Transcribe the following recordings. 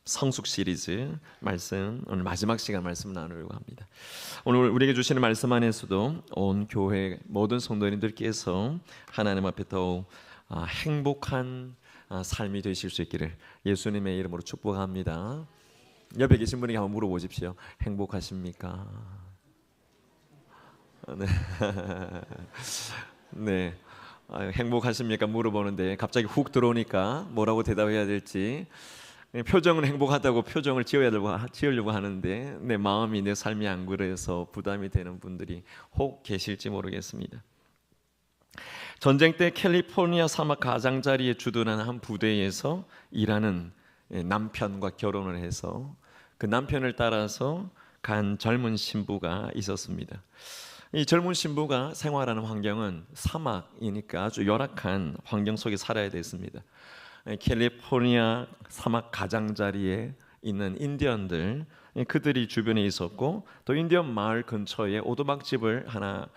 성숙 시리즈 말씀, 오늘 마지막 시간 말씀 나누려고 합니다. 오늘 우리에게 주시는 말씀 안에서도 온 교회 모든 성도님들께서 하나님 앞에 더욱 행복한 삶이 되실 수 있기를 예수님의 이름으로 축복합니다. 옆에 계신 분에게 한번 물어보십시오. 행복하십니까? 네. 네. 행복하십니까? 물어보는데 갑자기 훅 들어오니까 뭐라고 대답해야 될지, 표정은 행복하다고 표정을 지으려고 하는데 내 마음이, 내 삶이 안 그래서 부담이 되는 분들이 혹 계실지 모르겠습니다. 전쟁 때 캘리포니아 사막 가장자리에 주둔한 한 부대에서 일하는 남편과 결혼을 해서 그 남편을 따라서 간 젊은 신부가 있었습니다. 이 젊은 신부가 생활하는 환경은 사막이니까 아주 열악한 환경 속에 살아야 됐습니다. 캘리포니아 사막 가장자리에 있는 인디언들, 그들이 주변에 있었고, 또 인디언 마을 근처에 오두막집을 하나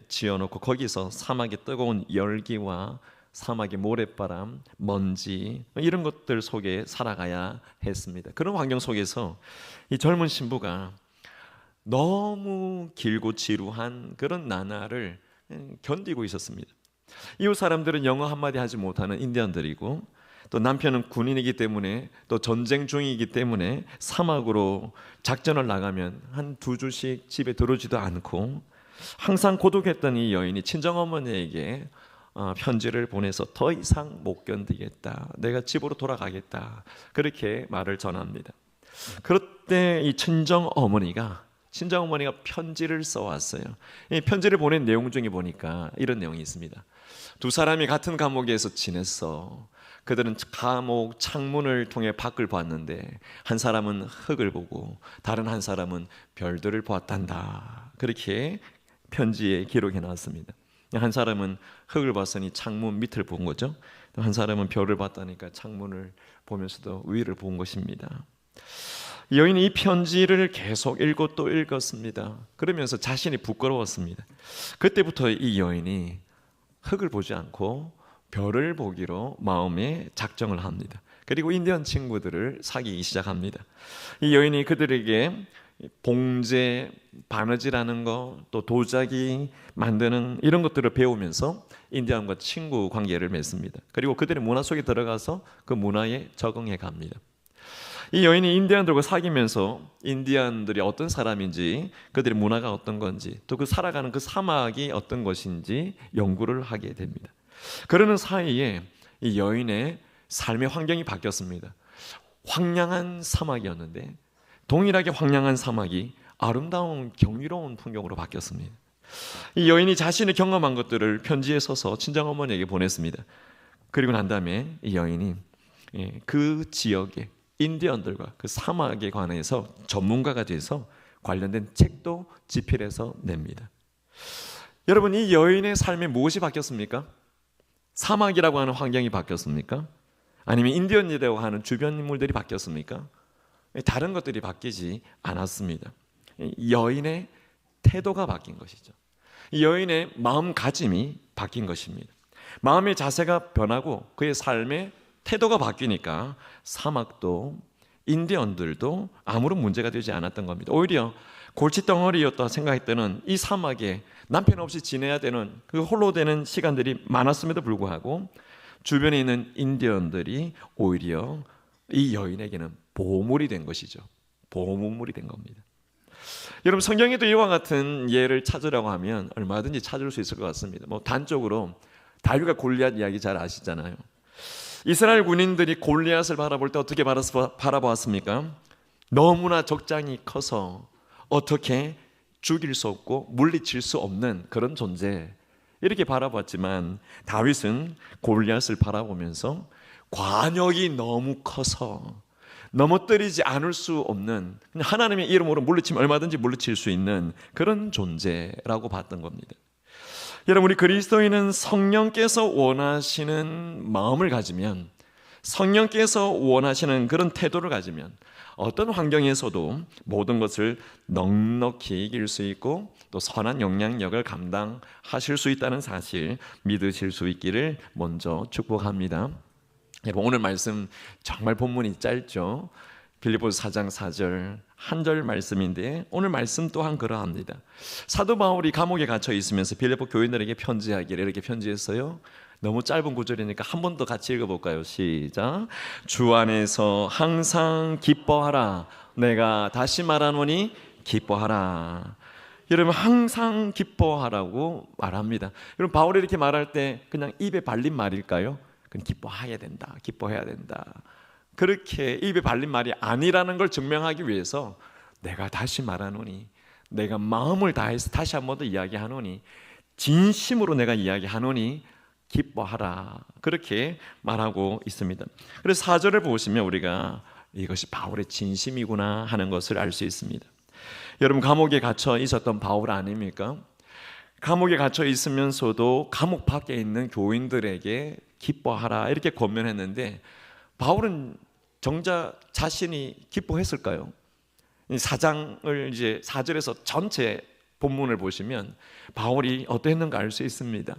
지어놓고 거기서 사막의 뜨거운 열기와 사막의 모래바람, 먼지 이런 것들 속에 살아가야 했습니다. 그런 환경 속에서 이 젊은 신부가 너무 길고 지루한 그런 나날을 견디고 있었습니다. 이웃 사람들은 영어 한마디 하지 못하는 인디언들이고, 또 남편은 군인이기 때문에, 또 전쟁 중이기 때문에 사막으로 작전을 나가면 한 두 주씩 집에 들어오지도 않고, 항상 고독했던 이 여인이 친정어머니에게 편지를 보내서 더 이상 못 견디겠다, 내가 집으로 돌아가겠다, 그렇게 말을 전합니다. 그럴 때 이 친정어머니가 편지를 써왔어요. 이 편지를 보낸 내용 중에 보니까 이런 내용이 있습니다. 두 사람이 같은 감옥에서 지냈어. 그들은 감옥 창문을 통해 밖을 봤는데 한 사람은 흙을 보고 다른 한 사람은 별들을 보았단다. 그렇게 편지에 기록해 놨습니다. 한 사람은 흙을 봤으니 창문 밑을 본 거죠. 한 사람은 별을 봤다니까 창문을 보면서도 위를 본 것입니다. 여인이 이 편지를 계속 읽고 또 읽었습니다. 그러면서 자신이 부끄러웠습니다. 그때부터 이 여인이 흙을 보지 않고 별을 보기로 마음에 작정을 합니다. 그리고 인디언 친구들을 사귀기 시작합니다. 이 여인이 그들에게 봉제, 바느질하는 거, 또 도자기 만드는 이런 것들을 배우면서 인디언과 친구 관계를 맺습니다. 그리고 그들의 문화 속에 들어가서 그 문화에 적응해 갑니다. 이 여인이 인디언들과 사귀면서 인디언들이 어떤 사람인지, 그들의 문화가 어떤 건지, 또 그 살아가는 그 사막이 어떤 것인지 연구를 하게 됩니다. 그러는 사이에 이 여인의 삶의 환경이 바뀌었습니다. 황량한 사막이었는데 동일하게 황량한 사막이 아름다운 경이로운 풍경으로 바뀌었습니다. 이 여인이 자신이 경험한 것들을 편지에 써서 친정어머니에게 보냈습니다. 그리고 난 다음에 이 여인이 그 지역의 인디언들과 그 사막에 관해서 전문가가 돼서 관련된 책도 집필해서 냅니다. 여러분, 이 여인의 삶에 무엇이 바뀌었습니까? 사막이라고 하는 환경이 바뀌었습니까? 아니면 인디언이라고 하는 주변 인물들이 바뀌었습니까? 다른 것들이 바뀌지 않았습니다. 여인의 태도가 바뀐 것이죠. 이 여인의 마음가짐이 바뀐 것입니다. 마음의 자세가 변하고 그의 삶의 태도가 바뀌니까 사막도 인디언들도 아무런 문제가 되지 않았던 겁니다. 오히려 골칫덩어리였다 생각했던 이 사막에 남편 없이 지내야 되는, 그 홀로 되는 시간들이 많았음에도 불구하고 주변에 있는 인디언들이 오히려 이 여인에게는 보물이 된 것이죠. 보물이 된 겁니다. 여러분, 성경에도 이와 같은 예를 찾으라고 하면 얼마든지 찾을 수 있을 것 같습니다. 단적으로 다윗과 골리앗 이야기 잘 아시잖아요. 이스라엘 군인들이 골리앗을 바라볼 때 어떻게 바라보았습니까? 너무나 적장이 커서 어떻게 죽일 수 없고 물리칠 수 없는 그런 존재, 이렇게 바라봤지만 다윗은 골리앗을 바라보면서 관역이 너무 커서 넘어뜨리지 않을 수 없는, 하나님의 이름으로 물리치면 얼마든지 물리칠 수 있는 그런 존재라고 봤던 겁니다. 여러분, 우리 그리스도인은 성령께서 원하시는 마음을 가지면, 성령께서 원하시는 그런 태도를 가지면 어떤 환경에서도 모든 것을 넉넉히 이길 수 있고 또 선한 영향력을 감당하실 수 있다는 사실 믿으실 수 있기를 먼저 축복합니다. 여러분, 오늘 말씀 정말 본문이 짧죠. 빌립보서 4장 4절 한 절 말씀인데 오늘 말씀 또한 그러합니다. 사도 바울이 감옥에 갇혀 있으면서 빌립보 교인들에게 편지하기를 이렇게 편지했어요. 너무 짧은 구절이니까 한 번 더 같이 읽어볼까요? 시작. 주 안에서 항상 기뻐하라. 내가 다시 말하노니 기뻐하라. 여러분, 항상 기뻐하라고 말합니다. 여러분, 바울이 이렇게 말할 때 그냥 입에 발린 말일까요? 그냥 기뻐해야 된다, 기뻐해야 된다, 그렇게 입에 발린 말이 아니라는 걸 증명하기 위해서 내가 다시 말하노니, 내가 마음을 다해서 다시 한 번 더 이야기하노니, 진심으로 내가 이야기하노니 기뻐하라, 그렇게 말하고 있습니다. 그래서 4절을 보시면 우리가 이것이 바울의 진심이구나 하는 것을 알 수 있습니다. 여러분, 감옥에 갇혀 있었던 바울 아닙니까? 감옥에 갇혀 있으면서도 감옥 밖에 있는 교인들에게 기뻐하라 이렇게 권면했는데 바울은 정작 자신이 기뻐했을까요? 4장을 이제 4절에서 전체 본문을 보시면 바울이 어떠했는가 알 수 있습니다.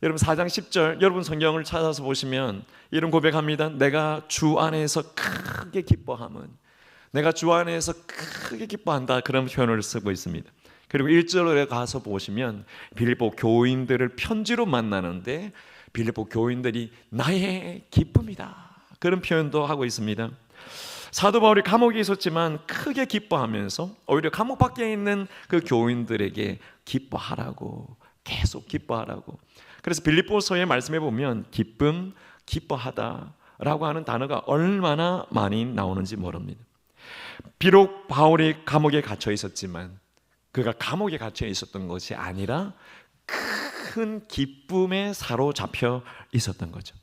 여러분, 4장 10절 여러분 성경을 찾아서 보시면 이런 고백합니다. 내가 주 안에서 크게 기뻐함은, 내가 주 안에서 크게 기뻐한다, 그런 표현을 쓰고 있습니다. 그리고 1절에 가서 보시면 빌립보 교인들을 편지로 만나는데 빌립보 교인들이 나의 기쁨이다, 그런 표현도 하고 있습니다. 사도 바울이 감옥에 있었지만 크게 기뻐하면서 오히려 감옥 밖에 있는 그 교인들에게 기뻐하라고, 계속 기뻐하라고. 그래서 빌립보서의 말씀에 보면 기쁨, 기뻐하다라고 하는 단어가 얼마나 많이 나오는지 모릅니다. 비록 바울이 감옥에 갇혀 있었지만 그가 감옥에 갇혀 있었던 것이 아니라 큰 기쁨에 사로잡혀 있었던 거죠.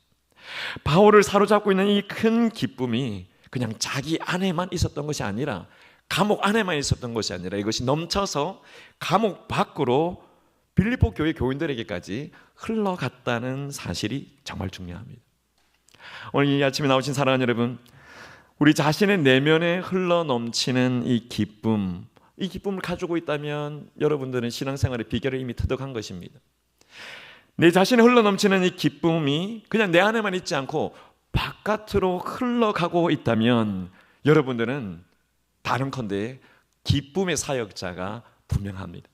바울을 사로잡고 있는 이 큰 기쁨이 그냥 자기 안에만 있었던 것이 아니라, 감옥 안에만 있었던 것이 아니라 이것이 넘쳐서 감옥 밖으로 빌립보 교회 교인들에게까지 흘러갔다는 사실이 정말 중요합니다. 오늘 이 아침에 나오신 사랑하는 여러분, 우리 자신의 내면에 흘러넘치는 이 기쁨을 가지고 있다면 여러분들은 신앙생활의 비결을 이미 터득한 것입니다. 내 자신에 흘러넘치는 이 기쁨이 그냥 내 안에만 있지 않고 바깥으로 흘러가고 있다면 여러분들은 다른컨대 기쁨의 사역자가 분명합니다.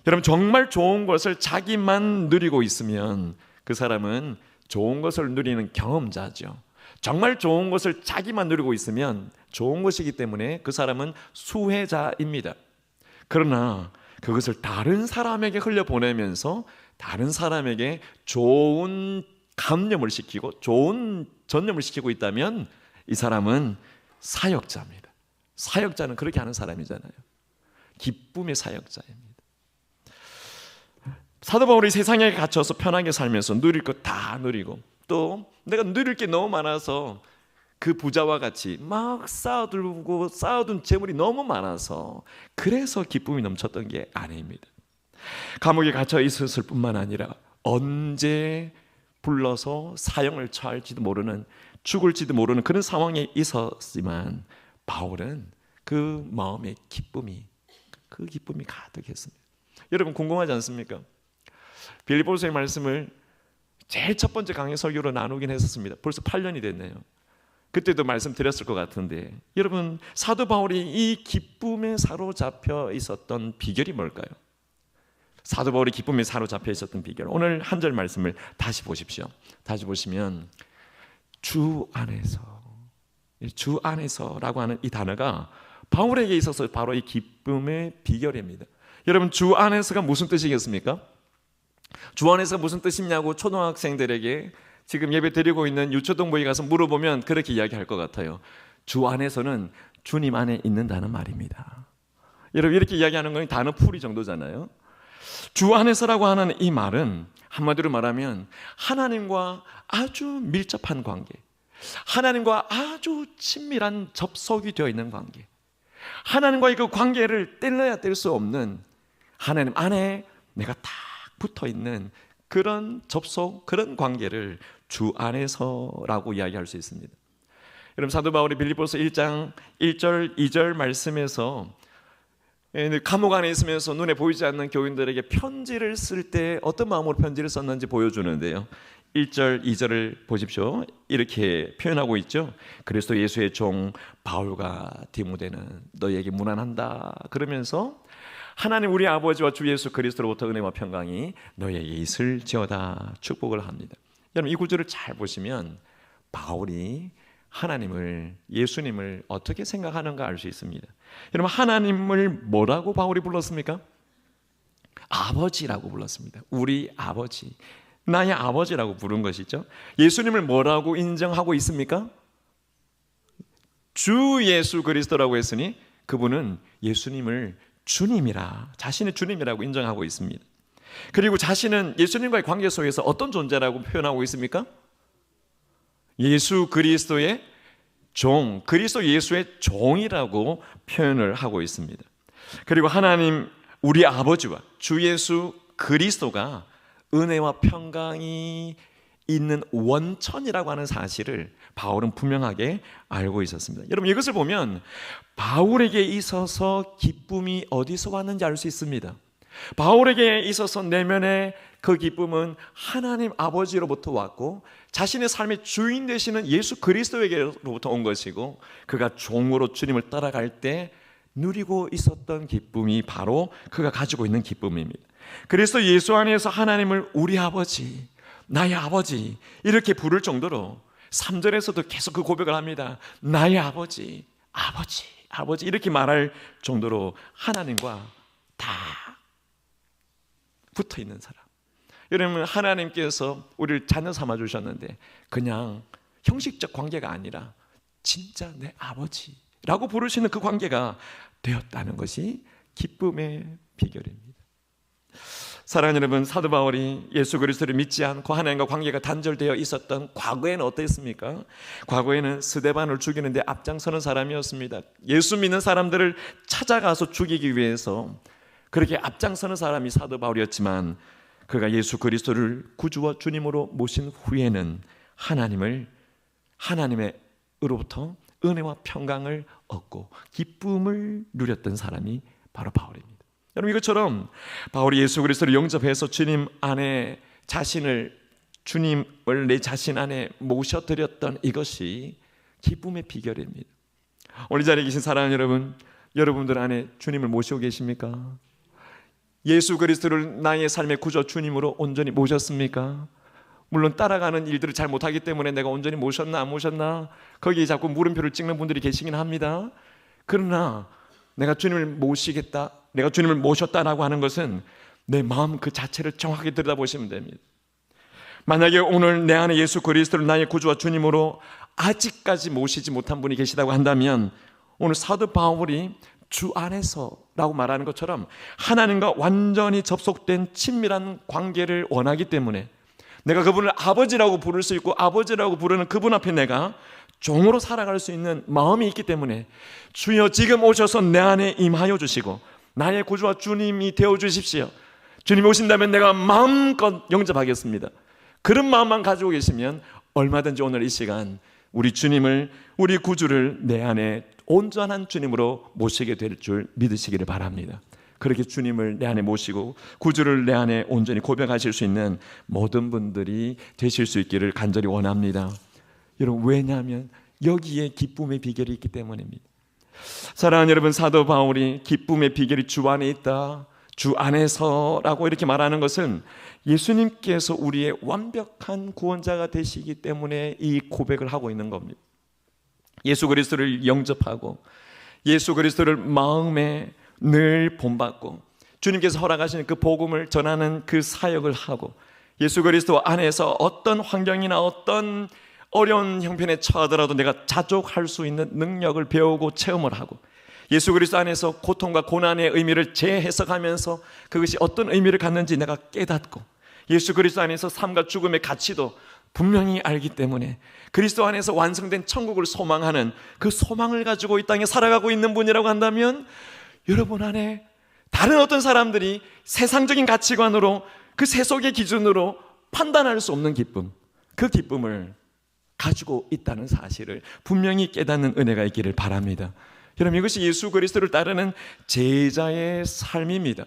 여러분, 정말 좋은 것을 자기만 누리고 있으면 그 사람은 좋은 것을 누리는 경험자죠. 정말 좋은 것을 자기만 누리고 있으면 좋은 것이기 때문에 그 사람은 수혜자입니다. 그러나 그것을 다른 사람에게 흘려보내면서 다른 사람에게 좋은 감염을 시키고 좋은 전염을 시키고 있다면 이 사람은 사역자입니다. 사역자는 그렇게 하는 사람이잖아요. 기쁨의 사역자입니다. 사도 바울이 세상에 갇혀서 편하게 살면서 누릴 것 다 누리고, 또 내가 누릴 게 너무 많아서 그 부자와 같이 막 쌓아둔 재물이 너무 많아서 그래서 기쁨이 넘쳤던 게 아닙니다. 감옥에 갇혀 있었을 뿐만 아니라 언제 불러서 사형을 처할지도 모르는, 죽을지도 모르는 그런 상황에 있었지만 바울은 그 마음의 기쁨이 가득했습니다. 여러분, 궁금하지 않습니까? 빌립보서의 말씀을 제일 첫 번째 강의 설교로 나누긴 했었습니다. 벌써 8년이 됐네요. 그때도 말씀드렸을 것 같은데, 여러분, 사도 바울이 이 기쁨에 사로잡혀 있었던 비결이 뭘까요? 사도 바울이 기쁨에 사로잡혀 있었던 비결, 오늘 한 절 말씀을 다시 보십시오. 다시 보시면 주 안에서라고 하는 이 단어가 바울에게 있어서 바로 이 기쁨의 비결입니다. 여러분, 주 안에서가 무슨 뜻이겠습니까? 주 안에서가 무슨 뜻이냐고 초등학생들에게 지금 예배 드리고 있는 유초동부에 가서 물어보면 그렇게 이야기할 것 같아요. 주 안에서는 주님 안에 있는다는 말입니다. 여러분, 이렇게 이야기하는 건 단어 풀이 정도잖아요. 주 안에서라고 하는 이 말은 한마디로 말하면 하나님과 아주 밀접한 관계, 하나님과 아주 친밀한 접속이 되어 있는 관계, 하나님과의 그 관계를 뗄래야 뗄 수 없는, 하나님 안에 내가 딱 붙어 있는 그런 접속, 그런 관계를 주 안에서라고 이야기할 수 있습니다. 여러분, 사도 바울이 빌립보서 1장 1절 2절 말씀에서 감옥 안에 있으면서 눈에 보이지 않는 교인들에게 편지를 쓸 때 어떤 마음으로 편지를 썼는지 보여주는데요. 1절, 2절을 보십시오. 이렇게 표현하고 있죠. 그리스도 예수의 종 바울과 디모데는 너희에게 문안한다. 그러면서 하나님 우리 아버지와 주 예수 그리스도로부터 은혜와 평강이 너희에게 있을지어다 축복을 합니다. 여러분 이 구절을 잘 보시면 바울이 하나님을, 예수님을 어떻게 생각하는가 알 수 있습니다. 여러분 하나님을 뭐라고 바울이 불렀습니까? 아버지라고 불렀습니다. 우리 아버지, 나의 아버지라고 부른 것이죠. 예수님을 뭐라고 인정하고 있습니까? 주 예수 그리스도라고 했으니 그분은 예수님을 주님이라, 자신의 주님이라고 인정하고 있습니다. 그리고 자신은 예수님과의 관계 속에서 어떤 존재라고 표현하고 있습니까? 예수 그리스도의 종, 그리스도 예수의 종이라고 표현을 하고 있습니다. 그리고 하나님 우리 아버지와 주 예수 그리스도가 은혜와 평강이 있는 원천이라고 하는 사실을 바울은 분명하게 알고 있었습니다. 여러분 이것을 보면 바울에게 있어서 기쁨이 어디서 왔는지 알 수 있습니다. 바울에게 있어서 내면의 그 기쁨은 하나님 아버지로부터 왔고 자신의 삶의 주인 되시는 예수 그리스도에게로부터 온 것이고 그가 종으로 주님을 따라갈 때 누리고 있었던 기쁨이 바로 그가 가지고 있는 기쁨입니다. 그래서 예수 안에서 하나님을 우리 아버지, 나의 아버지 이렇게 부를 정도로 3절에서도 계속 그 고백을 합니다. 나의 아버지, 아버지, 아버지 이렇게 말할 정도로 하나님과 다 붙어 있는 사람. 여러분 하나님께서 우리를 자녀 삼아 주셨는데 그냥 형식적 관계가 아니라 진짜 내 아버지라고 부르시는 그 관계가 되었다는 것이 기쁨의 비결입니다. 사랑하는 여러분, 사도 바울이 예수 그리스도를 믿지 않고 하나님과 관계가 단절되어 있었던 과거에는 어땠습니까? 과거에는 스데반을 죽이는데 앞장서는 사람이었습니다. 예수 믿는 사람들을 찾아가서 죽이기 위해서 그렇게 앞장서는 사람이 사도 바울이었지만 그가 예수 그리스도를 구주와 주님으로 모신 후에는 하나님으로부터 은혜와 평강을 얻고 기쁨을 누렸던 사람이 바로 바울입니다. 여러분 이것처럼 바울이 예수 그리스도를 영접해서 주님을 내 자신 안에 모셔드렸던 이것이 기쁨의 비결입니다. 오늘 이 자리에 계신 사랑하는 여러분, 여러분들 안에 주님을 모시고 계십니까? 예수 그리스도를 나의 삶의 구주 주님으로 온전히 모셨습니까? 물론 따라가는 일들을 잘 못하기 때문에 내가 온전히 모셨나 안 모셨나 거기에 자꾸 물음표를 찍는 분들이 계시긴 합니다. 그러나 내가 주님을 모시겠다, 내가 주님을 모셨다라고 하는 것은 내 마음 그 자체를 정확하게 들여다보시면 됩니다. 만약에 오늘 내 안에 예수 그리스도를 나의 구주와 주님으로 아직까지 모시지 못한 분이 계시다고 한다면 오늘 사도 바울이 주 안에서라고 말하는 것처럼 하나님과 완전히 접속된 친밀한 관계를 원하기 때문에 내가 그분을 아버지라고 부를 수 있고 아버지라고 부르는 그분 앞에 내가 종으로 살아갈 수 있는 마음이 있기 때문에 주여 지금 오셔서 내 안에 임하여 주시고 나의 구주와 주님이 되어 주십시오. 주님이 오신다면 내가 마음껏 영접하겠습니다. 그런 마음만 가지고 계시면 얼마든지 오늘 이 시간 우리 주님을, 우리 구주를 내 안에 온전한 주님으로 모시게 될 줄 믿으시기를 바랍니다. 그렇게 주님을 내 안에 모시고 구주를 내 안에 온전히 고백하실 수 있는 모든 분들이 되실 수 있기를 간절히 원합니다. 여러분 왜냐하면 여기에 기쁨의 비결이 있기 때문입니다. 사랑하는 여러분, 사도 바울이 기쁨의 비결이 주 안에 있다, 주 안에서라고 이렇게 말하는 것은 예수님께서 우리의 완벽한 구원자가 되시기 때문에 이 고백을 하고 있는 겁니다. 예수 그리스도를 영접하고 예수 그리스도를 마음에 늘 본받고 주님께서 허락하시는 그 복음을 전하는 그 사역을 하고 예수 그리스도 안에서 어떤 환경이나 어떤 어려운 형편에 처하더라도 내가 자족할 수 있는 능력을 배우고 체험을 하고 예수 그리스도 안에서 고통과 고난의 의미를 재해석하면서 그것이 어떤 의미를 갖는지 내가 깨닫고 예수 그리스도 안에서 삶과 죽음의 가치도 분명히 알기 때문에 그리스도 안에서 완성된 천국을 소망하는 그 소망을 가지고 이 땅에 살아가고 있는 분이라고 한다면 여러분 안에 다른 어떤 사람들이 세상적인 가치관으로 그 세속의 기준으로 판단할 수 없는 기쁨, 그 기쁨을 가지고 있다는 사실을 분명히 깨닫는 은혜가 있기를 바랍니다. 여러분 이것이 예수 그리스도를 따르는 제자의 삶입니다.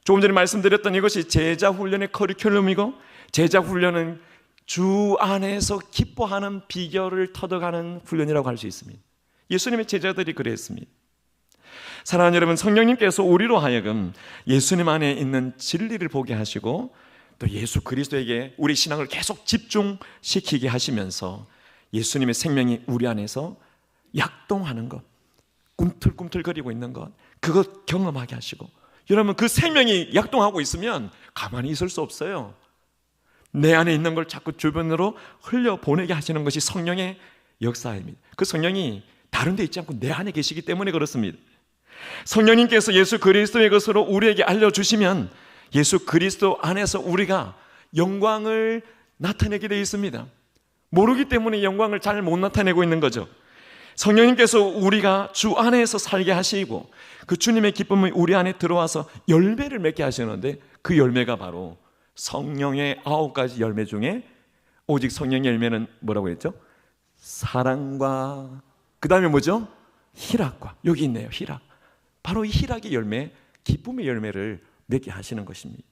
조금 전에 말씀드렸던 이것이 제자 훈련의 커리큘럼이고 제자 훈련은 주 안에서 기뻐하는 비결을 터득하는 훈련이라고 할 수 있습니다. 예수님의 제자들이 그랬습니다. 사랑하는 여러분, 성령님께서 우리로 하여금 예수님 안에 있는 진리를 보게 하시고 또 예수 그리스도에게 우리 신앙을 계속 집중시키게 하시면서 예수님의 생명이 우리 안에서 약동하는 것, 꿈틀꿈틀거리고 있는 것, 그것 경험하게 하시고, 여러분 그 생명이 약동하고 있으면 가만히 있을 수 없어요. 내 안에 있는 걸 자꾸 주변으로 흘려보내게 하시는 것이 성령의 역사입니다. 그 성령이 다른 데 있지 않고 내 안에 계시기 때문에 그렇습니다. 성령님께서 예수 그리스도의 것으로 우리에게 알려주시면 예수 그리스도 안에서 우리가 영광을 나타내게 되어 있습니다. 모르기 때문에 영광을 잘 못 나타내고 있는 거죠. 성령님께서 우리가 주 안에서 살게 하시고 그 주님의 기쁨이 우리 안에 들어와서 열매를 맺게 하시는데, 그 열매가 바로 성령의 9가지 열매 중에 오직 성령의 열매는 뭐라고 했죠? 사랑과 그 다음에 뭐죠? 희락과, 여기 있네요. 희락. 바로 이 희락의 열매, 기쁨의 열매를 맺게 하시는 것입니다.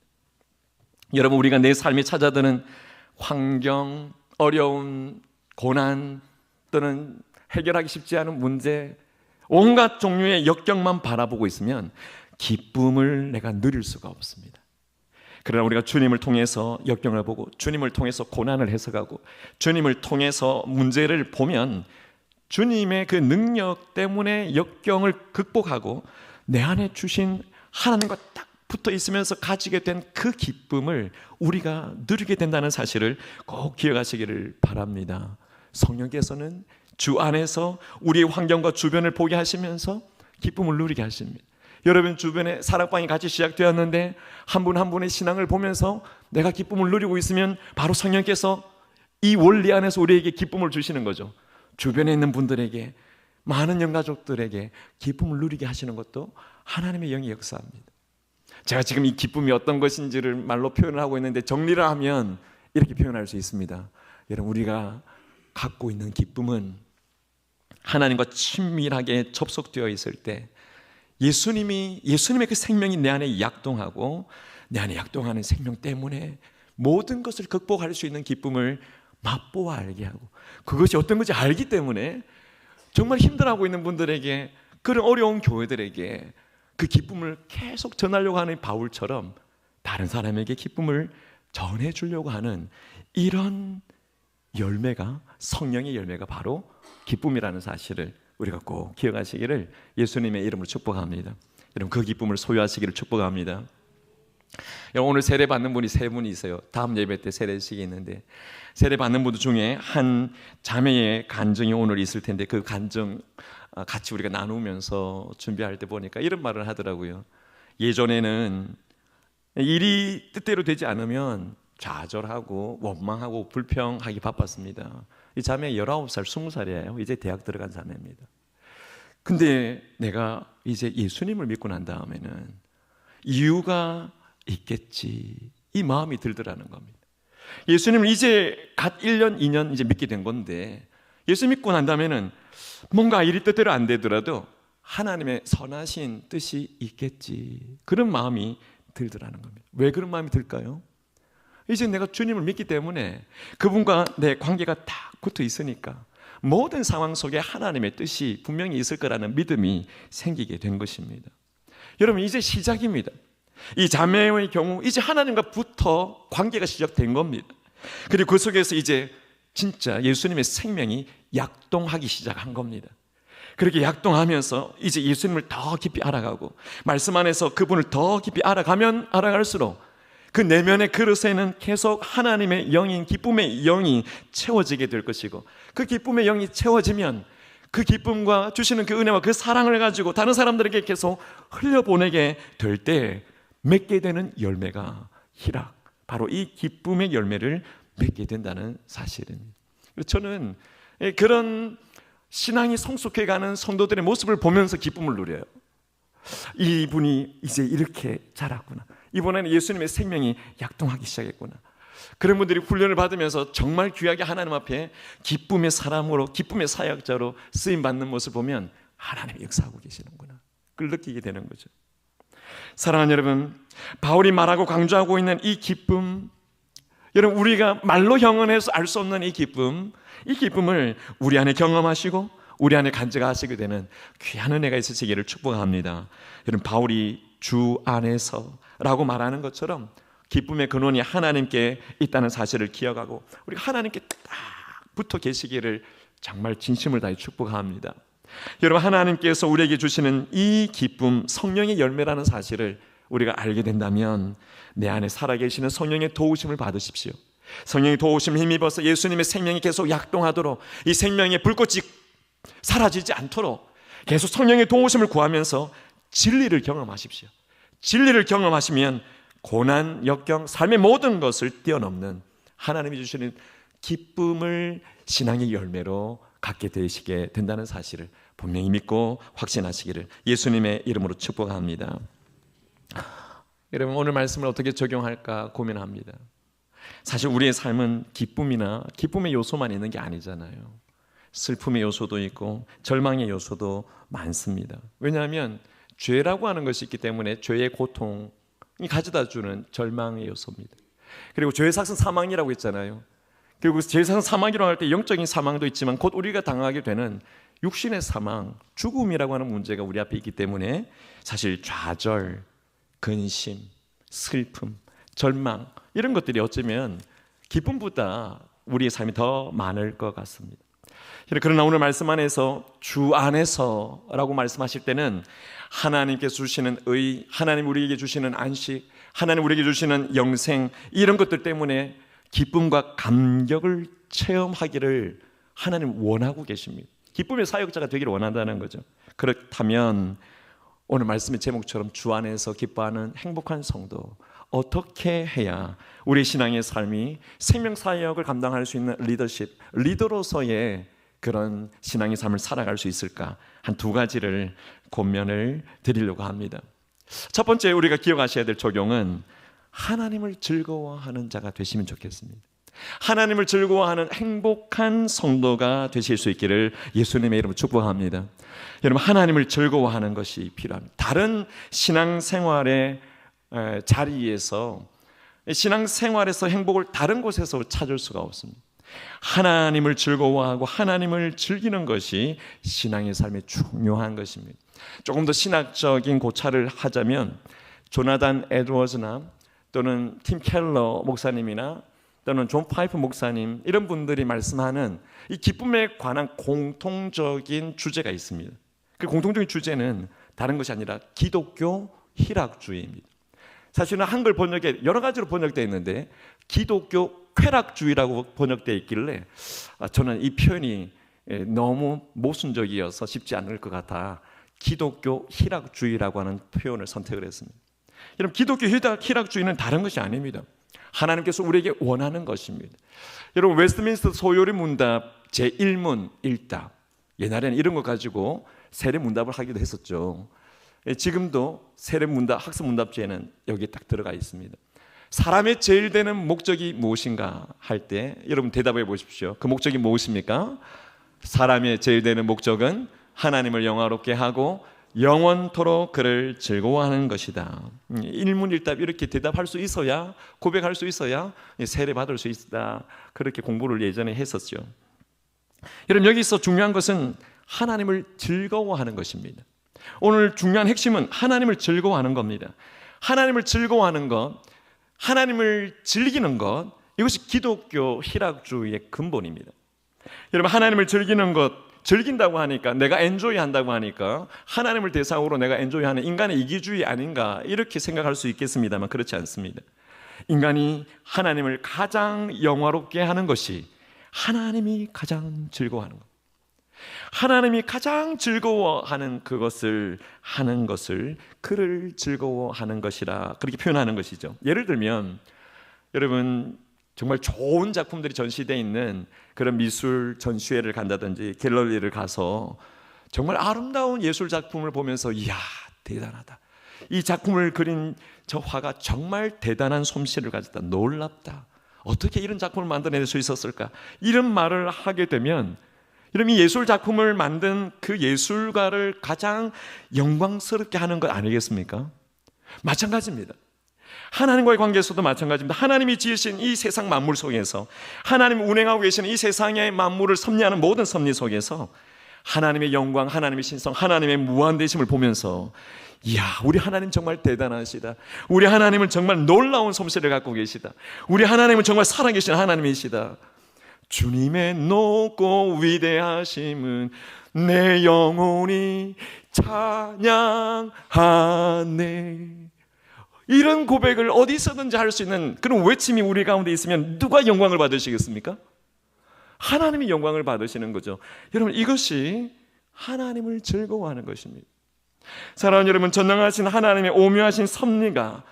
여러분, 우리가 내 삶에 찾아드는 환경, 어려움, 고난 또는 해결하기 쉽지 않은 문제, 온갖 종류의 역경만 바라보고 있으면 기쁨을 내가 누릴 수가 없습니다. 그러나 우리가 주님을 통해서 역경을 보고 주님을 통해서 고난을 해석하고 주님을 통해서 문제를 보면 주님의 그 능력 때문에 역경을 극복하고 내 안에 주신 하나님과 딱 붙어 있으면서 가지게 된 그 기쁨을 우리가 누리게 된다는 사실을 꼭 기억하시기를 바랍니다. 성령께서는 주 안에서 우리의 환경과 주변을 보게 하시면서 기쁨을 누리게 하십니다. 여러분 주변에 사랑방이 같이 시작되었는데 한 분 한 분의 신앙을 보면서 내가 기쁨을 누리고 있으면 바로 성령께서 이 원리 안에서 우리에게 기쁨을 주시는 거죠. 주변에 있는 분들에게, 많은 영가족들에게 기쁨을 누리게 하시는 것도 하나님의 영의 역사입니다. 제가 지금 이 기쁨이 어떤 것인지를 말로 표현을 하고 있는데 정리를 하면 이렇게 표현할 수 있습니다. 여러분, 우리가 갖고 있는 기쁨은 하나님과 친밀하게 접속되어 있을 때 예수님의 그 생명이 내 안에 약동하고 내 안에 약동하는 생명 때문에 모든 것을 극복할 수 있는 기쁨을 맛보아 알게 하고, 그것이 어떤 것인지 알기 때문에 정말 힘들어하고 있는 분들에게, 그런 어려운 교회들에게 그 기쁨을 계속 전하려고 하는 바울처럼 다른 사람에게 기쁨을 전해주려고 하는 이런 열매가, 성령의 열매가 바로 기쁨이라는 사실을 우리가 꼭 기억하시기를 예수님의 이름으로 축복합니다. 여러분, 그 기쁨을 소유하시기를 축복합니다. 오늘 세례 받는 분이 3분이 있어요. 다음 예배 때 세례식이 있는데, 세례 받는 분 중에 한 자매의 간증이 오늘 있을 텐데 그 간증 같이 우리가 나누면서 준비할 때 보니까 이런 말을 하더라고요. 예전에는 일이 뜻대로 되지 않으면 좌절하고 원망하고 불평하기 바빴습니다. 이 자매 19살, 20살이에요. 이제 대학 들어간 자매입니다. 근데 내가 이제 예수님을 믿고 난 다음에는 이유가 있겠지, 이 마음이 들더라는 겁니다. 예수님을 이제 갓 1년, 2년 이제 믿게 된 건데, 예수 믿고 난 다음에는 뭔가 일이 뜻대로 안 되더라도 하나님의 선하신 뜻이 있겠지, 그런 마음이 들더라는 겁니다. 왜 그런 마음이 들까요? 이제 내가 주님을 믿기 때문에 그분과 내 관계가 딱 붙어 있으니까 모든 상황 속에 하나님의 뜻이 분명히 있을 거라는 믿음이 생기게 된 것입니다. 여러분, 이제 시작입니다. 이 자매의 경우 이제 하나님과부터 관계가 시작된 겁니다. 그리고 그 속에서 이제 진짜 예수님의 생명이 약동하기 시작한 겁니다. 그렇게 약동하면서 이제 예수님을 더 깊이 알아가고 말씀 안에서 그분을 더 깊이 알아가면 알아갈수록 그 내면의 그릇에는 계속 하나님의 영인, 기쁨의 영이 채워지게 될 것이고, 그 기쁨의 영이 채워지면 그 기쁨과 주시는 그 은혜와 그 사랑을 가지고 다른 사람들에게 계속 흘려보내게 될 때 맺게 되는 열매가 희락, 바로 이 기쁨의 열매를 맺게 된다는 사실입니다. 저는 그런 신앙이 성숙해가는 성도들의 모습을 보면서 기쁨을 누려요. 이분이 이제 이렇게 자랐구나, 이번에는 예수님의 생명이 약동하기 시작했구나. 그런 분들이 훈련을 받으면서 정말 귀하게 하나님 앞에 기쁨의 사람으로, 기쁨의 사역자로 쓰임받는 모습을 보면 하나님이 역사하고 계시는구나, 그걸 느끼게 되는 거죠. 사랑하는 여러분, 바울이 말하고 강조하고 있는 이 기쁨, 여러분, 우리가 말로 형언해서 알 수 없는 이 기쁨을 우리 안에 경험하시고 우리 안에 간직하시게 되는 귀한 은혜가 있으시기를 축복합니다. 여러분, 바울이 주 안에서라고 말하는 것처럼 기쁨의 근원이 하나님께 있다는 사실을 기억하고 우리가 하나님께 딱 붙어 계시기를 정말 진심을 다해 축복합니다. 여러분, 하나님께서 우리에게 주시는 이 기쁨, 성령의 열매라는 사실을 우리가 알게 된다면 내 안에 살아계시는 성령의 도우심을 받으십시오. 성령의 도우심을 힘입어서 예수님의 생명이 계속 약동하도록, 이 생명의 불꽃이 사라지지 않도록 계속 성령의 도우심을 구하면서 진리를 경험하십시오. 진리를 경험하시면 고난, 역경, 삶의 모든 것을 뛰어넘는 하나님이 주시는 기쁨을 신앙의 열매로 갖게 되시게 된다는 사실을 분명히 믿고 확신하시기를 예수님의 이름으로 축복합니다. 여러분, 오늘 말씀을 어떻게 적용할까 고민합니다. 사실 우리의 삶은 기쁨의 요소만 있는 게 아니잖아요. 슬픔의 요소도 있고 절망의 요소도 많습니다. 왜냐하면 죄라고 하는 것이 있기 때문에 죄의 고통이 가져다 주는 절망의 요소입니다. 그리고 죄의 삭은 사망이라고 했잖아요. 그리고 죄의 삭은 사망이라고 할 때 영적인 사망도 있지만 곧 우리가 당하게 되는 육신의 사망, 죽음이라고 하는 문제가 우리 앞에 있기 때문에 사실 좌절, 근심, 슬픔, 절망 이런 것들이 어쩌면 기쁨보다 우리의 삶이 더 많을 것 같습니다. 그러나 오늘 말씀 안에서 주 안에서라고 말씀하실 때는 하나님께서 주시는 의, 하나님 우리에게 주시는 안식, 하나님 우리에게 주시는 영생, 이런 것들 때문에 기쁨과 감격을 체험하기를 하나님 원하고 계십니다. 기쁨의 사역자가 되기를 원한다는 거죠. 그렇다면 오늘 말씀의 제목처럼 주 안에서 기뻐하는 행복한 성도, 어떻게 해야 우리 신앙의 삶이 생명사역을 감당할 수 있는 리더로서의 그런 신앙의 삶을 살아갈 수 있을까? 한 두 가지를 고면을 드리려고 합니다. 첫 번째 우리가 기억하셔야 될 적용은 하나님을 즐거워하는 자가 되시면 좋겠습니다. 하나님을 즐거워하는 행복한 성도가 되실 수 있기를 예수님의 이름으로 축복합니다. 여러분, 하나님을 즐거워하는 것이 필요합니다. 다른 신앙생활의 자리에서, 신앙생활에서 행복을 다른 곳에서 찾을 수가 없습니다. 하나님을 즐거워하고 하나님을 즐기는 것이 신앙의 삶에 중요한 것입니다. 조금 더 신학적인 고찰을 하자면 조나단 에드워즈나 또는 팀 켈러 목사님이나 또는 존 파이프 목사님, 이런 분들이 말씀하는 이 기쁨에 관한 공통적인 주제가 있습니다. 그 공통적인 주제는 다른 것이 아니라 기독교 희락주의입니다. 사실은 한글 번역에 여러 가지로 번역되어 있는데 기독교 쾌락주의라고 번역되어 있길래 저는 이 표현이 너무 모순적이어서 쉽지 않을 것 같아 기독교 희락주의라고 하는 표현을 선택을 했습니다. 여러분, 기독교 희락주의는 다른 것이 아닙니다. 하나님께서 우리에게 원하는 것입니다. 여러분, 웨스트민스터 소요리 문답 제1문 1답, 옛날에는 이런 거 가지고 세례 문답을 하기도 했었죠. 지금도 세례 문답, 학습 문답지에는 여기 딱 들어가 있습니다. 사람의 제일 되는 목적이 무엇인가 할 때 여러분 대답해 보십시오. 그 목적이 무엇입니까? 사람의 제일 되는 목적은 하나님을 영화롭게 하고 영원토록 그를 즐거워하는 것이다. 일문일답 이렇게 대답할 수 있어야, 고백할 수 있어야 세례 받을 수 있다. 그렇게 공부를 예전에 했었죠. 여러분, 여기서 중요한 것은 하나님을 즐거워하는 것입니다. 오늘 중요한 핵심은 하나님을 즐거워하는 겁니다. 하나님을 즐거워하는 것, 하나님을 즐기는 것, 이것이 기독교 희락주의의 근본입니다. 여러분, 하나님을 즐기는 것, 즐긴다고 하니까, 내가 엔조이 한다고 하니까 하나님을 대상으로 내가 엔조이하는 인간의 이기주의 아닌가 이렇게 생각할 수 있겠습니다만 그렇지 않습니다. 인간이 하나님을 가장 영화롭게 하는 것이 하나님이 가장 즐거워하는 것, 하나님이 가장 즐거워하는 그것을 하는 것을 그를 즐거워하는 것이라 그렇게 표현하는 것이죠. 예를 들면 여러분, 정말 좋은 작품들이 전시되어 있는 그런 미술 전시회를 간다든지 갤러리를 가서 정말 아름다운 예술 작품을 보면서 이야, 대단하다, 이 작품을 그린 저 화가 정말 대단한 솜씨를 가졌다, 놀랍다, 어떻게 이런 작품을 만들어낼 수 있었을까, 이런 말을 하게 되면 여러분, 이 예술 작품을 만든 그 예술가를 가장 영광스럽게 하는 것 아니겠습니까? 마찬가지입니다. 하나님과의 관계에서도 마찬가지입니다. 하나님이 지으신 이 세상 만물 속에서, 하나님이 운행하고 계시는 이 세상의 만물을 섭리하는 모든 섭리 속에서 하나님의 영광, 하나님의 신성, 하나님의 무한되심을 보면서 이야, 우리 하나님 정말 대단하시다. 우리 하나님은 정말 놀라운 솜씨를 갖고 계시다. 우리 하나님은 정말 살아계신 하나님이시다. 주님의 높고 위대하심은 내 영혼이 찬양하네. 이런 고백을 어디서든지 할 수 있는 그런 외침이 우리 가운데 있으면 누가 영광을 받으시겠습니까? 하나님이 영광을 받으시는 거죠. 여러분, 이것이 하나님을 즐거워하는 것입니다. 사랑하는 여러분, 전능하신 하나님의 오묘하신 섭리가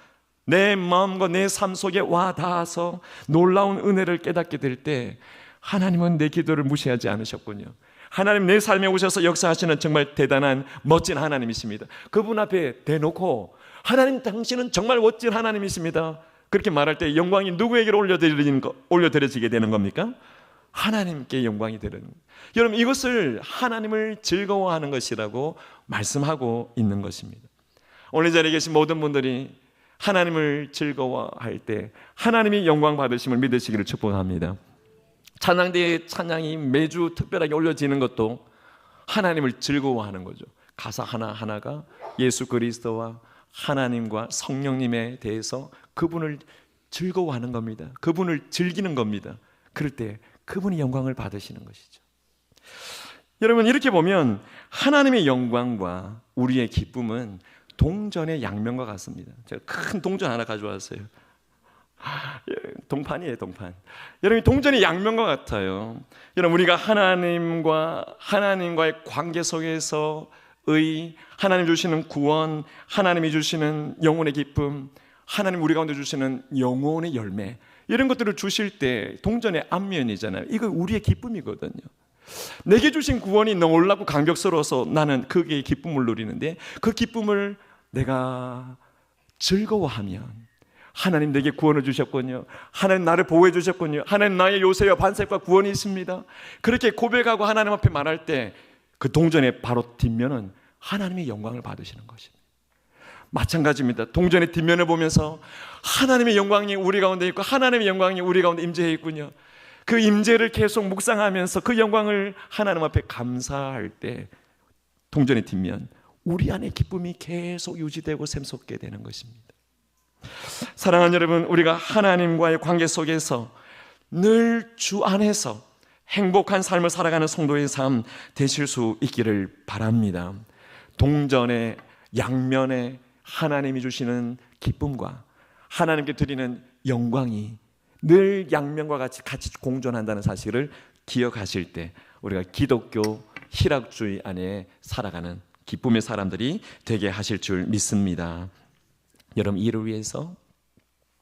내 마음과 내 삶 속에 와 닿아서 놀라운 은혜를 깨닫게 될 때 하나님은 내 기도를 무시하지 않으셨군요. 하나님 내 삶에 오셔서 역사하시는 정말 대단한 멋진 하나님이십니다. 그분 앞에 대놓고 하나님 당신은 정말 멋진 하나님이십니다, 그렇게 말할 때 영광이 누구에게로 올려드려지게 되는 겁니까? 하나님께 영광이 되는 겁니다. 여러분, 이것을 하나님을 즐거워하는 것이라고 말씀하고 있는 것입니다. 오늘 이 자리에 계신 모든 분들이 하나님을 즐거워할 때 하나님이 영광 받으심을 믿으시기를 축복합니다. 찬양대의 찬양이 매주 특별하게 올려지는 것도 하나님을 즐거워하는 거죠. 가사 하나하나가 예수 그리스도와 하나님과 성령님에 대해서 그분을 즐거워하는 겁니다. 그분을 즐기는 겁니다. 그럴 때 그분이 영광을 받으시는 것이죠. 여러분, 이렇게 보면 하나님의 영광과 우리의 기쁨은 동전의 양면과 같습니다. 제가 큰 동전 하나 가져왔어요. 동판이에요, 동판. 여러분, 동전의 양면과 같아요. 여러분, 우리가 하나님과의 관계 속에서 하나님 주시는 구원, 하나님이 주시는 영혼의 기쁨, 하나님 우리 가운데 주시는 영혼의 열매, 이런 것들을 주실 때 동전의 앞면이잖아요. 이거 우리의 기쁨이거든요. 내게 주신 구원이 놀랍고 감격스러워서 나는 거기에 기쁨을 누리는데, 그 기쁨을 내가 즐거워하면 하나님 내게 구원을 주셨군요, 하나님 나를 보호해 주셨군요, 하나님 나의 요새와 반석과 구원이 있습니다, 그렇게 고백하고 하나님 앞에 말할 때 그 동전의 바로 뒷면은 하나님의 영광을 받으시는 것입니다. 마찬가지입니다. 동전의 뒷면을 보면서 하나님의 영광이 우리 가운데 있고 하나님의 영광이 우리 가운데 임재해 있군요, 그 임재를 계속 묵상하면서 그 영광을 하나님 앞에 감사할 때 동전의 뒷면, 우리 안에 기쁨이 계속 유지되고 샘솟게 되는 것입니다. 사랑하는 여러분, 우리가 하나님과의 관계 속에서 늘 주 안에서 행복한 삶을 살아가는 성도의 삶 되실 수 있기를 바랍니다. 동전의 양면에 하나님이 주시는 기쁨과 하나님께 드리는 영광이 늘 양면과 같이 공존한다는 사실을 기억하실 때 우리가 기독교 희락주의 안에 살아가는 기쁨의 사람들이 되게 하실 줄 믿습니다. 여러분, 이를 위해서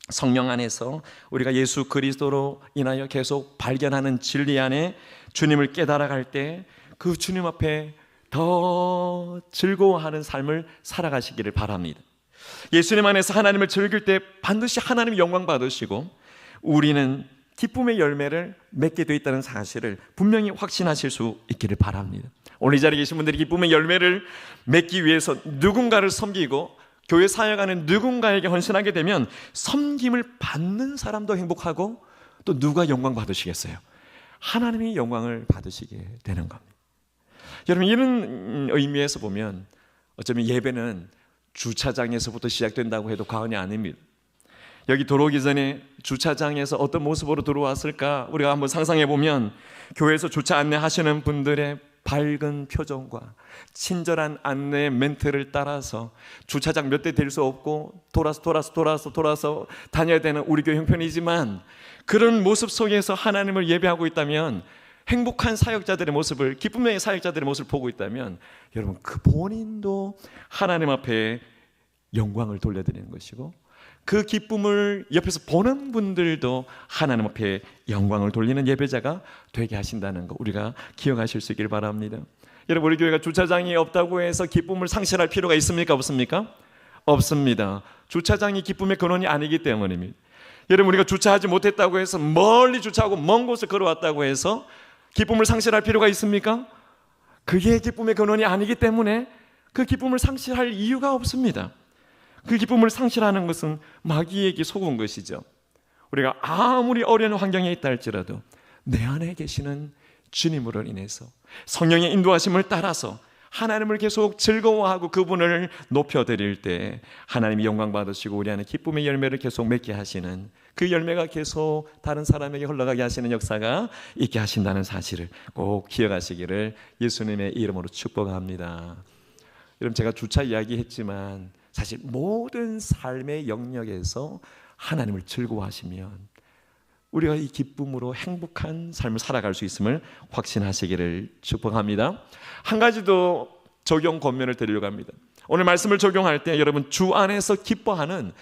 성령 안에서 우리가 예수 그리스도로 인하여 계속 발견하는 진리 안에 주님을 깨달아갈 때 그 주님 앞에 더 즐거워하는 삶을 살아가시기를 바랍니다. 예수님 안에서 하나님을 즐길 때 반드시 하나님의 영광 받으시고 우리는 기쁨의 열매를 맺게 되어 있다는 사실을 분명히 확신하실 수 있기를 바랍니다. 오늘 이 자리에 계신 분들이 기쁨의 열매를 맺기 위해서 누군가를 섬기고 교회 사역하는 누군가에게 헌신하게 되면 섬김을 받는 사람도 행복하고 또 누가 영광 받으시겠어요? 하나님이 영광을 받으시게 되는 겁니다. 여러분, 이런 의미에서 보면 어쩌면 예배는 주차장에서부터 시작된다고 해도 과언이 아닙니다. 여기 들어오기 전에 주차장에서 어떤 모습으로 들어왔을까 우리가 한번 상상해 보면 교회에서 주차 안내하시는 분들의 밝은 표정과 친절한 안내 멘트를 따라서 주차장 몇 대 될 수 없고 돌아서 다녀야 되는 우리 교회 형편이지만 그런 모습 속에서 하나님을 예배하고 있다면, 행복한 사역자들의 모습을, 기쁨의 사역자들의 모습을 보고 있다면 여러분, 그 본인도 하나님 앞에 영광을 돌려드리는 것이고 그 기쁨을 옆에서 보는 분들도 하나님 앞에 영광을 돌리는 예배자가 되게 하신다는 거 우리가 기억하실 수 있길 바랍니다. 여러분, 우리 교회가 주차장이 없다고 해서 기쁨을 상실할 필요가 있습니까? 없습니까? 없습니다. 주차장이 기쁨의 근원이 아니기 때문입니다. 여러분, 우리가 주차하지 못했다고 해서 멀리 주차하고 먼 곳을 걸어왔다고 해서 기쁨을 상실할 필요가 있습니까? 그게 기쁨의 근원이 아니기 때문에 그 기쁨을 상실할 이유가 없습니다. 그 기쁨을 상실하는 것은 마귀에게 속은 것이죠. 우리가 아무리 어려운 환경에 있다 할지라도 내 안에 계시는 주님으로 인해서 성령의 인도하심을 따라서 하나님을 계속 즐거워하고 그분을 높여드릴 때 하나님이 영광 받으시고 우리 안에 기쁨의 열매를 계속 맺게 하시는, 그 열매가 계속 다른 사람에게 흘러가게 하시는 역사가 있게 하신다는 사실을 꼭 기억하시기를 예수님의 이름으로 축복합니다. 여러분, 제가 주차 이야기했지만 사실 모든 삶의 영역에서 하나님을 즐거워하시면 우리가 이 기쁨으로 행복한 삶을 살아갈 수 있음을 확신하시기를 축복합니다. 한 가지 더 적용 권면을 드리려고 합니다. 오늘 말씀을 적용할 때 여러분, 주 안에서 기뻐하는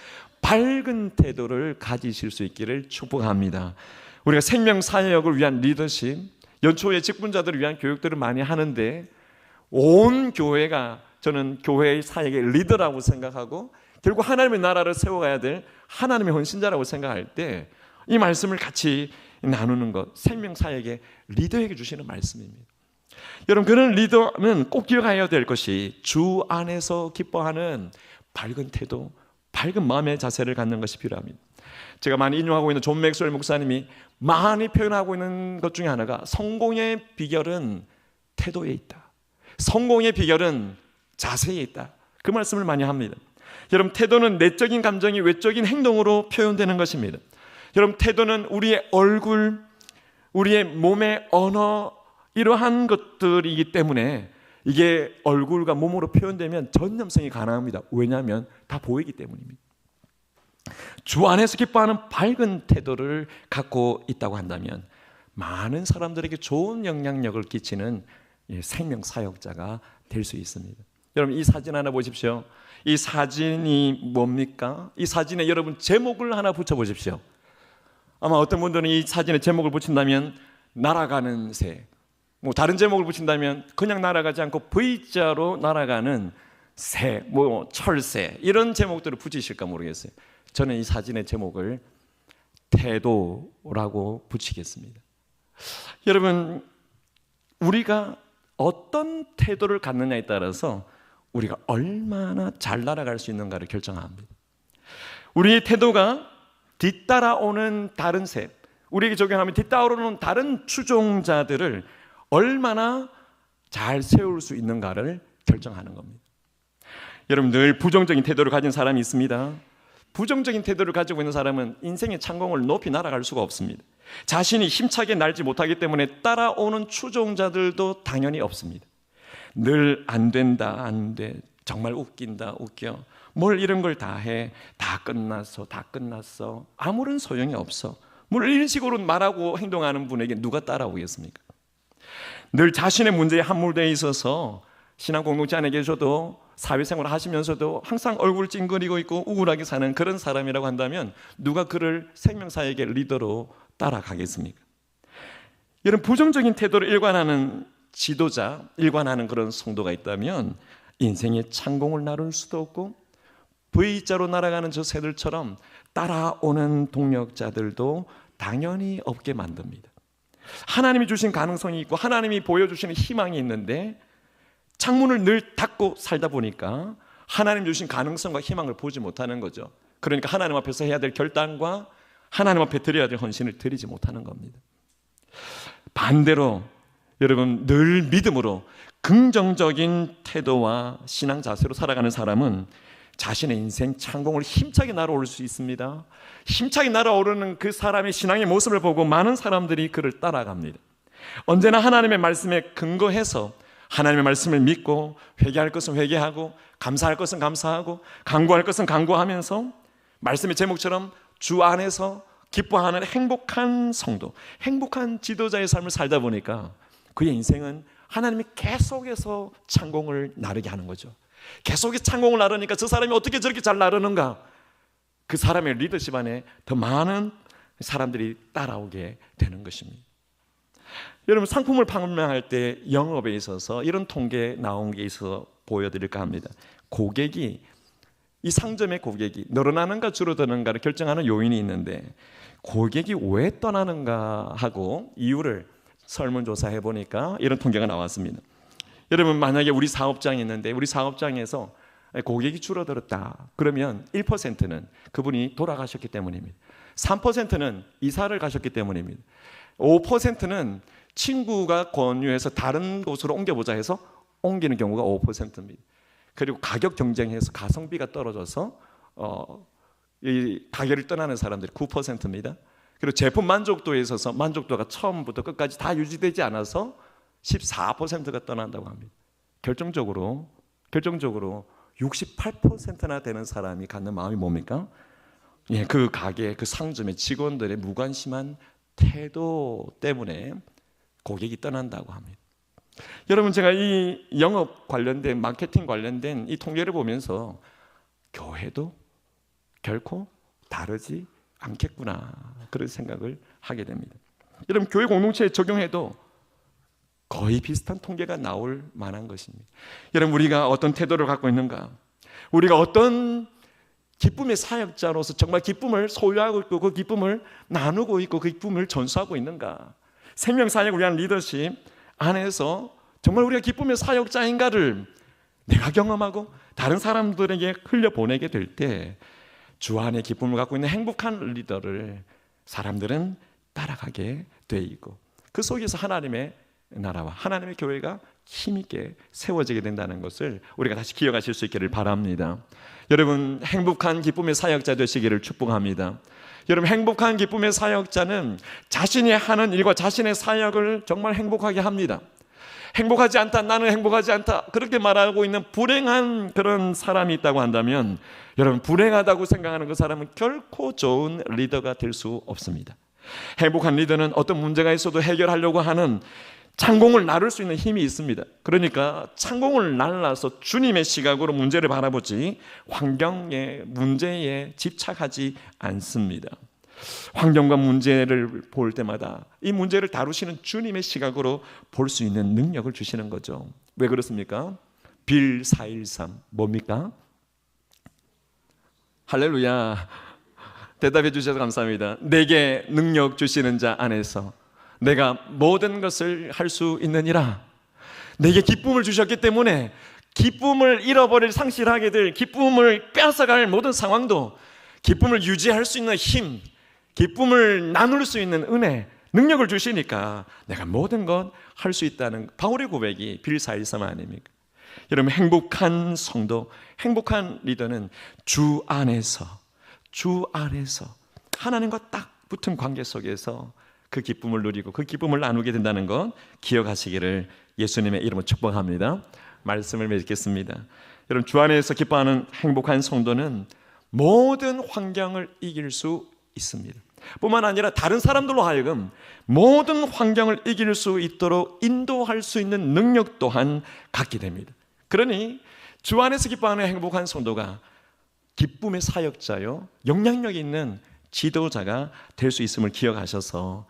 밝은 태도를 가지실 수 있기를 축복합니다. 우리가 생명사역을 위한 리더십, 연초에 직분자들을 위한 교육들을 많이 하는데 온 교회가, 저는 교회의 사역의 리더라고 생각하고 결국 하나님의 나라를 세워가야 될 하나님의 헌신자라고 생각할 때 이 말씀을 같이 나누는 것, 생명사역의 리더에게 주시는 말씀입니다. 여러분, 그런 리더는 꼭 기억해야 될 것이 주 안에서 기뻐하는 밝은 태도, 밝은 마음의 자세를 갖는 것이 필요합니다. 제가 많이 인용하고 있는 존 맥스웰 목사님이 많이 표현하고 있는 것 중에 하나가 성공의 비결은 태도에 있다, 성공의 비결은 자세에 있다, 그 말씀을 많이 합니다. 여러분, 태도는 내적인 감정이 외적인 행동으로 표현되는 것입니다. 여러분, 태도는 우리의 얼굴, 우리의 몸의 언어, 이러한 것들이기 때문에 이게 얼굴과 몸으로 표현되면 전염성이 가능합니다. 왜냐하면 다 보이기 때문입니다. 주 안에서 기뻐하는 밝은 태도를 갖고 있다고 한다면 많은 사람들에게 좋은 영향력을 끼치는 생명 사역자가 될 수 있습니다. 여러분, 이 사진 하나 보십시오. 이 사진이 뭡니까? 이 사진에 여러분 제목을 하나 붙여보십시오. 아마 어떤 분들은 이 사진에 제목을 붙인다면 날아가는 새, 뭐 다른 제목을 붙인다면 그냥 날아가지 않고 V자로 날아가는 새, 뭐 철새, 이런 제목들을 붙이실까 모르겠어요. 저는 이 사진의 제목을 태도라고 붙이겠습니다. 여러분, 우리가 어떤 태도를 갖느냐에 따라서 우리가 얼마나 잘 날아갈 수 있는가를 결정합니다. 우리의 태도가 뒤따라오는 다른 새, 우리에게 적용하면 뒤따라오는 다른 추종자들을 얼마나 잘 세울 수 있는가를 결정하는 겁니다. 여러분, 늘 부정적인 태도를 가진 사람이 있습니다. 부정적인 태도를 가지고 있는 사람은 인생의 창공을 높이 날아갈 수가 없습니다. 자신이 힘차게 날지 못하기 때문에 따라오는 추종자들도 당연히 없습니다. 늘 안 된다, 안 돼, 정말 웃긴다, 웃겨, 뭘 이런 걸 다 해, 다 끝났어, 아무런 소용이 없어, 뭘 이런 식으로 말하고 행동하는 분에게 누가 따라오겠습니까? 늘 자신의 문제에 함몰되어 있어서 신앙 공동체 안에 계셔도 사회생활 하시면서도 항상 얼굴 찡그리고 있고 우울하게 사는 그런 사람이라고 한다면 누가 그를 생명사역의 리더로 따라가겠습니까? 이런 부정적인 태도를 일관하는 지도자, 일관하는 그런 성도가 있다면 인생의 창공을 나눌 수도 없고 V자로 날아가는 저 새들처럼 따라오는 동력자들도 당연히 없게 만듭니다. 하나님이 주신 가능성이 있고 하나님이 보여주시는 희망이 있는데 창문을 늘 닫고 살다 보니까 하나님 주신 가능성과 희망을 보지 못하는 거죠. 그러니까 하나님 앞에서 해야 될 결단과 하나님 앞에 드려야 될 헌신을 드리지 못하는 겁니다. 반대로 여러분, 늘 믿음으로 긍정적인 태도와 신앙 자세로 살아가는 사람은 자신의 인생 창공을 힘차게 날아오를 수 있습니다. 힘차게 날아오르는 그 사람의 신앙의 모습을 보고 많은 사람들이 그를 따라갑니다. 언제나 하나님의 말씀에 근거해서 하나님의 말씀을 믿고 회개할 것은 회개하고 감사할 것은 감사하고 간구할 것은 간구하면서 말씀의 제목처럼 주 안에서 기뻐하는 행복한 성도, 행복한 지도자의 삶을 살다 보니까 그의 인생은 하나님이 계속해서 창공을 나르게 하는 거죠. 계속해서 창공을 나르니까 저 사람이 어떻게 저렇게 잘 나르는가, 그 사람의 리더십 안에 더 많은 사람들이 따라오게 되는 것입니다. 여러분, 상품을 판매할 때 영업에 있어서 이런 통계 나온 게 있어서 보여드릴까 합니다. 고객이, 이 상점의 고객이 늘어나는가 줄어드는가를 결정하는 요인이 있는데 고객이 왜 떠나는가 하고 이유를 설문조사해 보니까 이런 통계가 나왔습니다. 여러분, 만약에 우리 사업장이 있는데 우리 사업장에서 고객이 줄어들었다. 그러면 1%는 그분이 돌아가셨기 때문입니다. 3%는 이사를 가셨기 때문입니다. 5%는 친구가 권유해서 다른 곳으로 옮겨보자 해서 옮기는 경우가 5%입니다. 그리고 가격 경쟁해서 가성비가 떨어져서 이 가게를 떠나는 사람들이 9%입니다. 그리고 제품 만족도에 있어서 만족도가 처음부터 끝까지 다 유지되지 않아서 14%가 떠난다고 합니다. 결정적으로 68%나 되는 사람이 갖는 마음이 뭡니까? 예, 그 가게, 그 상점의 직원들의 무관심한 태도 때문에 고객이 떠난다고 합니다. 여러분, 제가 이 영업 관련된, 마케팅 관련된 이 통계를 보면서 교회도 결코 다르지 않겠구나, 그런 생각을 하게 됩니다. 여러분, 교회 공동체에 적용해도 거의 비슷한 통계가 나올 만한 것입니다. 여러분, 우리가 어떤 태도를 갖고 있는가? 우리가 어떤 기쁨의 사역자로서 정말 기쁨을 소유하고 있고 그 기쁨을 나누고 있고 그 기쁨을 전수하고 있는가? 생명사역을 위한 리더십 안에서 정말 우리가 기쁨의 사역자인가를 내가 경험하고 다른 사람들에게 흘려보내게 될 때 주 안에 기쁨을 갖고 있는 행복한 리더를 사람들은 따라가게 돼 있고 그 속에서 하나님의 나라와 하나님의 교회가 힘있게 세워지게 된다는 것을 우리가 다시 기억하실 수 있기를 바랍니다. 여러분, 행복한 기쁨의 사역자 되시기를 축복합니다. 여러분, 행복한 기쁨의 사역자는 자신이 하는 일과 자신의 사역을 정말 행복하게 합니다. 행복하지 않다, 나는 행복하지 않다, 그렇게 말하고 있는 불행한 그런 사람이 있다고 한다면 여러분, 불행하다고 생각하는 그 사람은 결코 좋은 리더가 될 수 없습니다. 행복한 리더는 어떤 문제가 있어도 해결하려고 하는 창공을 나를 수 있는 힘이 있습니다. 그러니까 창공을 날라서 주님의 시각으로 문제를 바라보지 환경의 문제에 집착하지 않습니다. 환경과 문제를 볼 때마다 이 문제를 다루시는 주님의 시각으로 볼 수 있는 능력을 주시는 거죠. 왜 그렇습니까? 빌 413 뭡니까? 할렐루야, 대답해 주셔서 감사합니다. 내게 능력 주시는 자 안에서 내가 모든 것을 할 수 있느니라. 내게 기쁨을 주셨기 때문에 기쁨을 잃어버릴, 상실하게 될, 기쁨을 뺏어갈 모든 상황도 기쁨을 유지할 수 있는 힘, 기쁨을 나눌 수 있는 은혜, 능력을 주시니까 내가 모든 것 할 수 있다는 바울의 고백이 빌 413 아닙니까? 여러분, 행복한 성도, 행복한 리더는 주 안에서 하나님과 딱 붙은 관계 속에서 그 기쁨을 누리고 그 기쁨을 나누게 된다는 것 기억하시기를 예수님의 이름으로 축복합니다. 말씀을 맺겠습니다. 여러분, 주 안에서 기뻐하는 행복한 성도는 모든 환경을 이길 수 있습니다. 뿐만 아니라 다른 사람들로 하여금 모든 환경을 이길 수 있도록 인도할 수 있는 능력 또한 갖게 됩니다. 그러니 주 안에서 기뻐하는 행복한 성도가 기쁨의 사역자요, 영향력 있는 지도자가 될 수 있음을 기억하셔서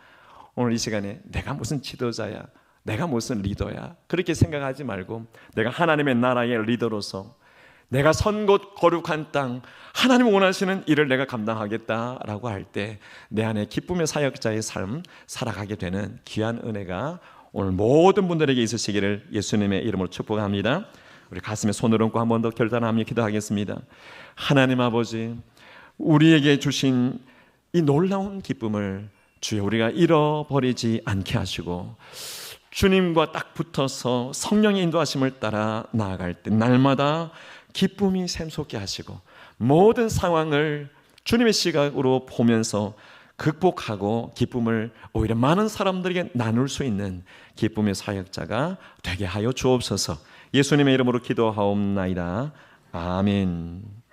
오늘 이 시간에 내가 무슨 지도자야, 내가 무슨 리더야, 그렇게 생각하지 말고 내가 하나님의 나라의 리더로서 내가 선 곳 거룩한 땅, 하나님 원하시는 일을 내가 감당하겠다라고 할 때 내 안에 기쁨의 사역자의 삶 살아가게 되는 귀한 은혜가 오늘 모든 분들에게 있으시기를 예수님의 이름으로 축복합니다. 우리 가슴에 손을 얹고 한 번 더 결단하며 기도하겠습니다. 하나님 아버지, 우리에게 주신 이 놀라운 기쁨을 주여 우리가 잃어버리지 않게 하시고 주님과 딱 붙어서 성령의 인도하심을 따라 나아갈 때 날마다 기쁨이 샘솟게 하시고 모든 상황을 주님의 시각으로 보면서 극복하고 기쁨을 오히려 많은 사람들에게 나눌 수 있는 기쁨의 사역자가 되게 하여 주옵소서. 예수님의 이름으로 기도하옵나이다. 아멘.